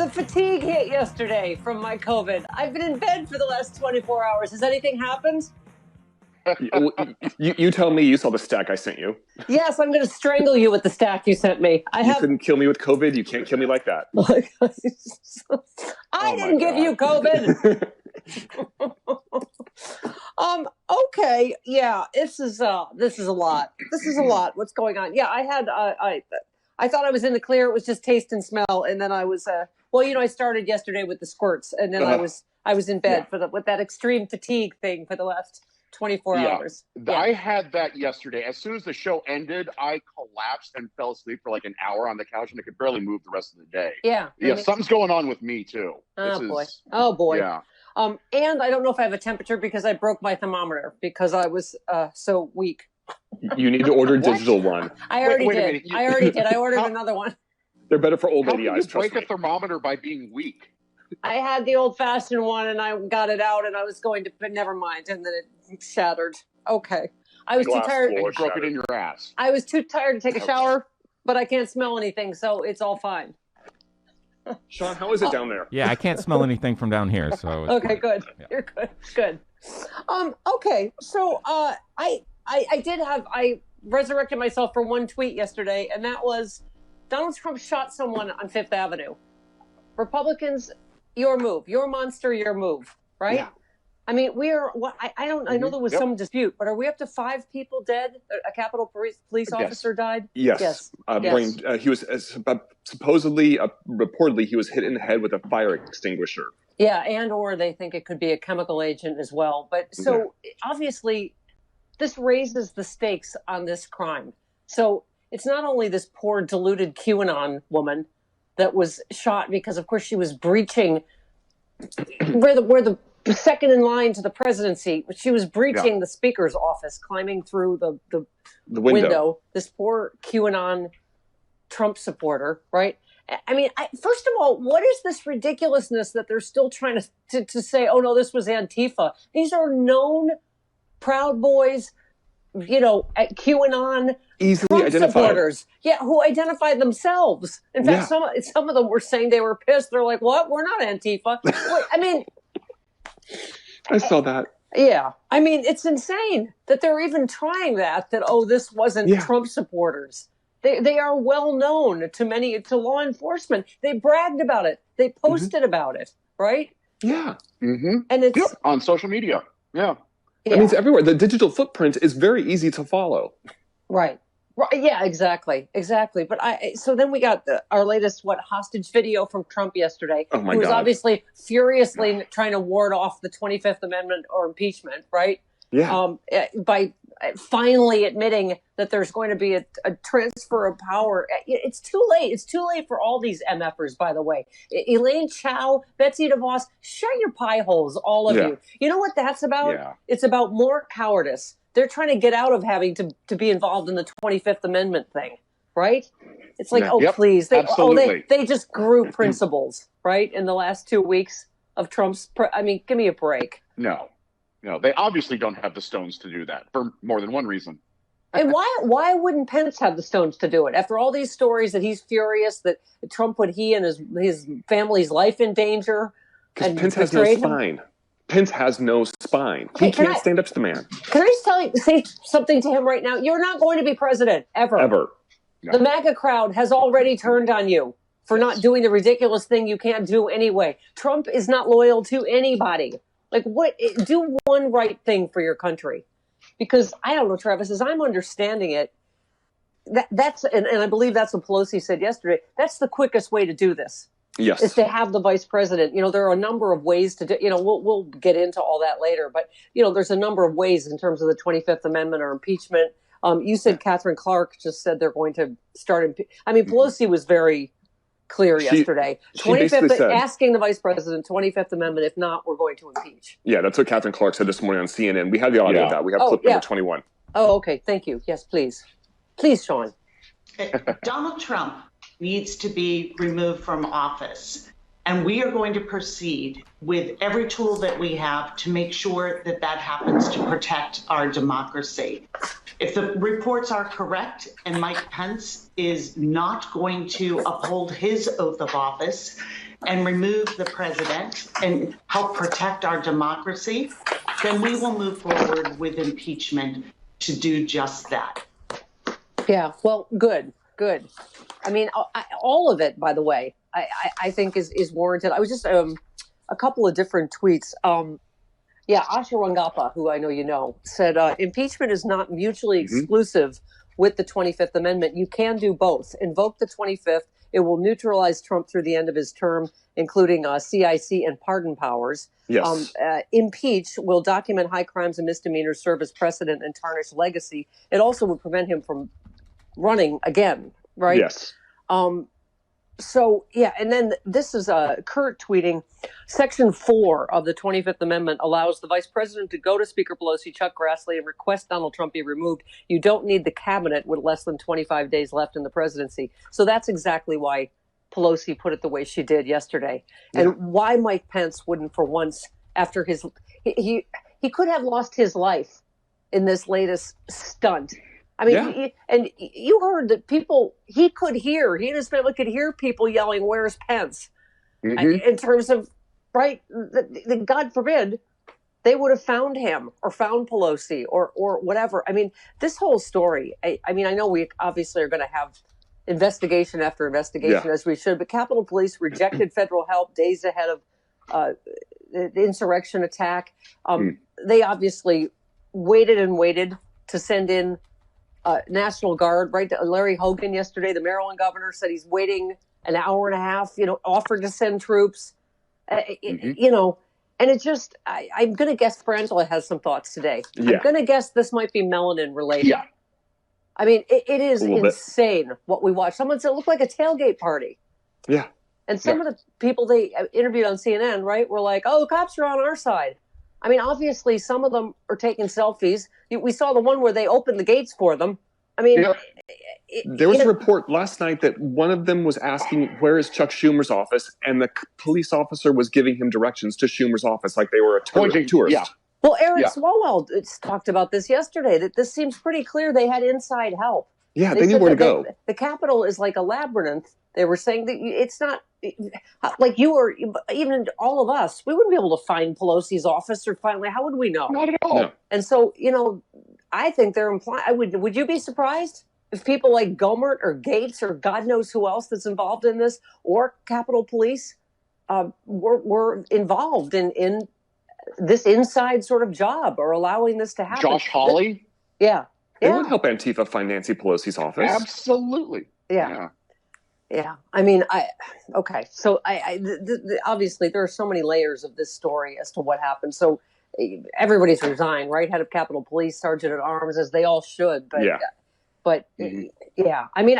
the fatigue hit yesterday from my COVID. I've been in bed for the last 24 hours. Has anything happened? You tell me you saw the stack I sent you. Yes, I'm going to strangle you with the stack you sent me. You couldn't kill me with COVID. You can't kill me like that. I didn't give you COVID. Okay. Yeah, this is a lot. This is a lot. What's going on? Yeah, I thought I was in the clear. It was just taste and smell. And then I was, I started yesterday with the squirts, and then I was in bed with that extreme fatigue thing for the last 24 hours. Yeah. I had that yesterday. As soon as the show ended, I collapsed and fell asleep for like an hour on the couch, and I could barely move the rest of the day. Yeah. Something's going on with me too. Oh boy. Yeah. And I don't know if I have a temperature because I broke my thermometer because I was so weak. You need to order a digital one. I already did. I ordered another one. They're better for old lady eyes. How do you break a thermometer by being weak? I had the old-fashioned one, and I got it out, and I was going to, but never mind, and then it shattered. Okay. I was too tired. And you broke it in your ass. I was too tired to take a shower, but I can't smell anything, so it's all fine. Sean, how is it down there? Yeah, I can't smell anything from down here, so. Okay, good. Yeah. You're good. Good. Okay, so I resurrected myself for one tweet yesterday, and that was Donald Trump shot someone on Fifth Avenue. Republicans, your move, your monster, your move, right? Yeah. I mean, we are. I know there was some dispute, but are we up to 5 people dead? A Capitol police officer died. Yes. He was reportedly, he was hit in the head with a fire extinguisher. Yeah, or they think it could be a chemical agent as well. But so obviously, this raises the stakes on this crime. So it's not only this poor deluded QAnon woman that was shot because, of course, she was breaching where the second in line to the presidency. She was breaching the speaker's office, climbing through the window. This poor QAnon Trump supporter, right? I mean, first of all, what is this ridiculousness that they're still trying to say, oh, no, this was Antifa? These are known Proud Boys, at QAnon easily Trump identified supporters, who identified themselves. In fact, some of them were saying they were pissed. They're like, "What? We're not Antifa." I mean, I saw that. Yeah, I mean, it's insane that they're even trying that. This wasn't Trump supporters. They are well known to law enforcement. They bragged about it. They posted about it, right? Yeah, and it's on social media. Yeah. I mean, it's everywhere. The digital footprint is very easy to follow. Right. Yeah, exactly. But so then we got our latest, hostage video from Trump yesterday. Oh my God. Who was obviously furiously trying to ward off the 25th Amendment or impeachment, right? Yeah. By finally admitting that there's going to be a transfer of power. It's too late. It's too late for all these MFers, by the way. Elaine Chao, Betsy DeVos, shut your pie holes, all of you. You know what that's about? Yeah. It's about more cowardice. They're trying to get out of having to be involved in the 25th Amendment thing, right? It's like, please. They just grew principles, right, in the last 2 weeks of Trump's. Give me a break. No, they obviously don't have the stones to do that for more than one reason. And why wouldn't Pence have the stones to do it? After all these stories that he's furious that Trump put he and his family's life in danger. Because Pence has no spine. Pence has no spine. He can't stand up to the man. Can I say something to him right now? You're not going to be president, ever. No. The MAGA crowd has already turned on you for not doing the ridiculous thing you can't do anyway. Trump is not loyal to anybody. Do one right thing for your country. Because, I don't know, Travis, as I'm understanding it, that's and I believe that's what Pelosi said yesterday, that's the quickest way to do this. Yes. Is to have the vice president. There are a number of ways to do, we'll get into all that later, but, there's a number of ways in terms of the 25th Amendment or impeachment. You said Catherine Clark just said they're going to start. Pelosi was very clear yesterday. She basically said, asking the vice president, 25th Amendment, if not, we're going to impeach. Yeah, that's what Catherine Clark said this morning on CNN. We have the audio of that. We have clip number 21. Oh, okay. Thank you. Yes, please. Please, Sean. Donald Trump needs to be removed from office. And we are going to proceed with every tool that we have to make sure that happens to protect our democracy. If the reports are correct and Mike Pence is not going to uphold his oath of office, and remove the president and help protect our democracy, then we will move forward with impeachment to do just that. Yeah, well, good. I mean, all of it, by the way, I think is warranted. I was just a couple of different tweets. Asha Rangappa, who I know you know, said impeachment is not mutually exclusive with the 25th Amendment. You can do both. Invoke the 25th. It will neutralize Trump through the end of his term, including CIC and pardon powers. Yes. Impeach will document high crimes and misdemeanors, serve as precedent, and tarnish legacy. It also would prevent him from running again, right? Yes. And then this is Kurt tweeting, Section 4 of the 25th Amendment allows the vice president to go to Speaker Pelosi, Chuck Grassley, and request Donald Trump be removed. You don't need the cabinet with less than 25 days left in the presidency. So that's exactly why Pelosi put it the way she did yesterday. Yeah. And why Mike Pence wouldn't, for once, after he could have lost his life in this latest stunt. I mean, and you heard that he and his family could hear people yelling, "Where's Pence?" In terms of, right, God forbid, they would have found him or found Pelosi or whatever. I mean, this whole story, I mean, I know we obviously are going to have investigation after investigation, as we should, but Capitol Police rejected federal help days ahead of the insurrection attack. They obviously waited to send in National Guard, right? Larry Hogan yesterday, the Maryland governor, said he's waiting an hour and a half, offered to send troops, and it's just, I'm going to guess Frangela has some thoughts today. I'm going to guess this might be melanin related. Yeah. I mean, it is insane what we watch. Someone said it looked like a tailgate party. Yeah. And some of the people they interviewed on CNN, right, were like, oh, the cops are on our side. I mean, obviously, some of them are taking selfies. We saw the one where they opened the gates for them. I mean, there was a report last night that one of them was asking, where is Chuck Schumer's office? And the police officer was giving him directions to Schumer's office like they were a tourist. Yeah. Well, Eric Swalwell talked about this yesterday, that this seems pretty clear they had inside help. Yeah, they knew where to go. The Capitol is like a labyrinth. They were saying that it's not like you or even all of us. We wouldn't be able to find Pelosi's office or find. How would we know? Not at all. No. And so, I think they're implying. Would you be surprised if people like Gohmert or Gates or God knows who else that's involved in this or Capitol Police were involved in this inside sort of job or allowing this to happen? Josh Hawley? Yeah. It would help Antifa find Nancy Pelosi's office. Absolutely. Yeah. I mean, So obviously there are so many layers of this story as to what happened. So everybody's resigned, right? Head of Capitol Police, Sergeant at Arms, as they all should. But I mean,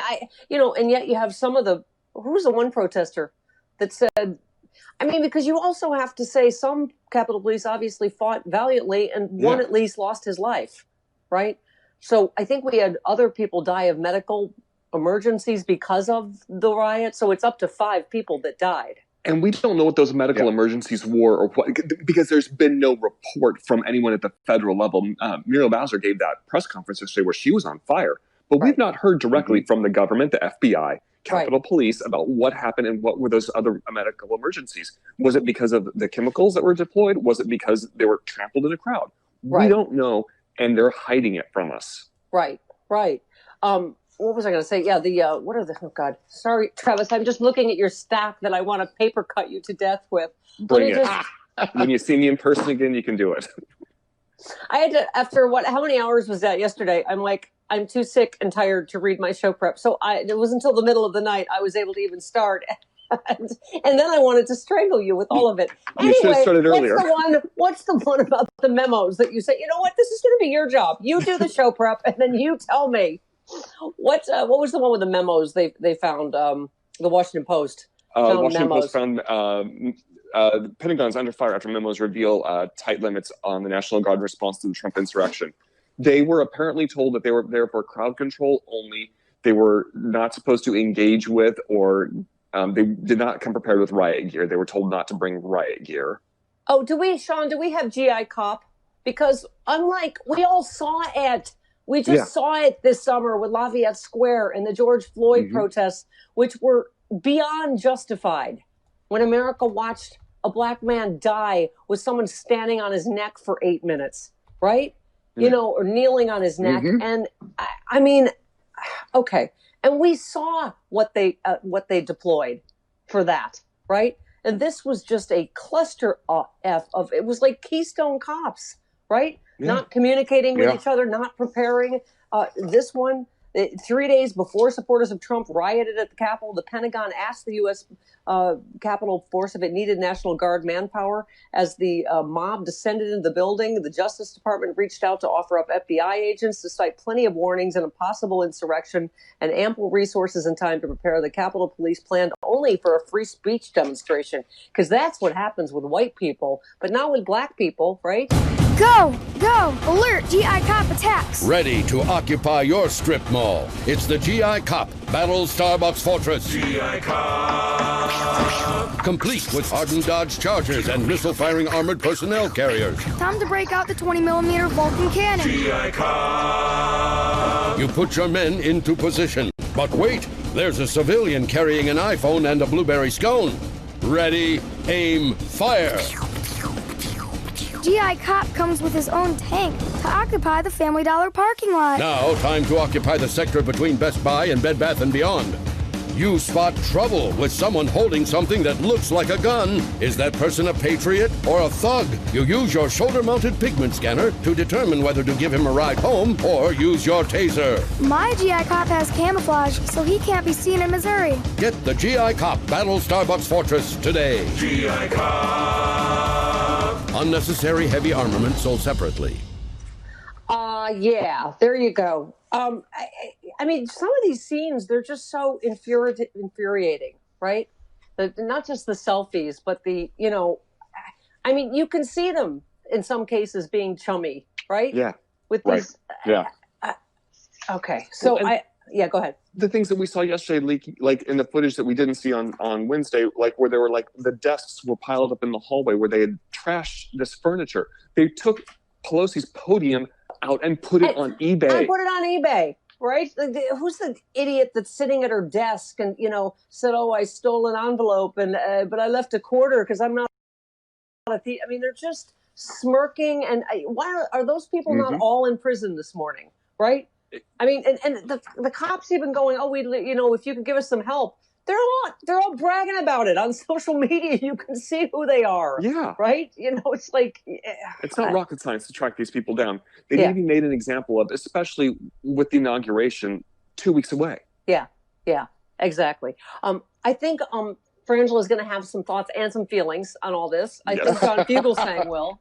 and yet you have some of who's the one protester that said, I mean, because you also have to say some Capitol Police obviously fought valiantly and one at least lost his life, right? So I think we had other people die of medical emergencies because of the riot. So it's up to 5 people that died. And we don't know what those medical emergencies were or what, because there's been no report from anyone at the federal level. Muriel Bowser gave that press conference yesterday where she was on fire. But we've not heard directly from the government, the FBI, Capitol Police about what happened and what were those other medical emergencies. Was it because of the chemicals that were deployed? Was it because they were trampled in a crowd? We don't know, and they're hiding it from us. Right. What was I going to say? Yeah, oh God, sorry, Travis, I'm just looking at your stack that I want to paper cut you to death with. Bring it. When you see me in person again, you can do it. I had to, how many hours was that yesterday? I'm like, I'm too sick and tired to read my show prep. So it was until the middle of the night I was able to even start. And then I wanted to strangle you with all of it. You should have started earlier. What's the one about the memos that you say, you know what, this is going to be your job. You do the show prep and then you tell me. What was the one with the memos they found? The Washington Post. The Washington Post found the Pentagon's under fire after memos reveal tight limits on the National Guard response to the Trump insurrection. They were apparently told that they were there for crowd control only. They were not supposed to engage with or they did not come prepared with riot gear. They were told not to bring riot gear. Oh, do we have GI Cop? Because unlike, we all saw it. We just saw it this summer with Lafayette Square and the George Floyd protests, which were beyond justified. when America watched a black man die with someone standing on his neck for 8 minutes, right? You know, or kneeling on his neck. And I mean, okay. And we saw what they deployed for that, right? And this was just a cluster F of, it was like Keystone Cops, right? Not communicating with each other, not preparing. This one, 3 days before supporters of Trump rioted at the Capitol, the Pentagon asked the U.S. Capitol Force if it needed National Guard manpower. As the mob descended into the building, the Justice Department reached out to offer up FBI agents, despite plenty of warnings and a possible insurrection and ample resources and time to prepare. The Capitol Police planned only for a free speech demonstration, because that's what happens with white people, but not with black people, right? Go! Go! Alert! GI Cop attacks! Ready to occupy your strip mall. It's the GI Cop Battle Starbucks Fortress. GI Cop! Complete with hardened Dodge Chargers and missile-firing armored personnel carriers. Time to break out the 20mm Vulcan cannon. GI Cop! You put your men into position. But wait, there's a civilian carrying an iPhone and a blueberry scone. Ready, aim, fire! GI Cop comes with his own tank to occupy the Family Dollar parking lot. Now, time to occupy the sector between Best Buy and Bed Bath & Beyond. You spot trouble with someone holding something that looks like a gun. Is that person a patriot or a thug? You use your shoulder-mounted pigment scanner to determine whether to give him a ride home or use your taser. My GI Cop has camouflage, so he can't be seen in Missouri. Get the GI Cop Battle Starbucks Fortress today. GI Cop! Unnecessary heavy armament sold separately. Yeah, there you go. I mean, some of these scenes, they're just so infuriating, right? Not just the selfies, but the, you know, I mean, you can see them in some cases being chummy, right? Yeah. With these. Okay. So go ahead. The things that we saw yesterday, leaking, like in the footage that we didn't see on Wednesday, like where they were like the desks were piled up in the hallway where they had trashed this furniture. They took Pelosi's podium out and put it on eBay. And put it on eBay, right? Who's the idiot that's sitting at her desk and, you know, said, "Oh, I stole an envelope and but I left a quarter because I'm not a thief." I mean, they're just smirking. And why are those people not all in prison this morning, right? I mean, and the cops even going, "Oh, you know, if you could give us some help." They're all bragging about it on social media. You can see who they are. Yeah. Right? You know, it's like... It's not rocket science to track these people down. They need to be made an example of, especially with the inauguration 2 weeks away. Yeah, exactly. I think Frangela is going to have some thoughts and some feelings on all this. I think John Fugelsang will.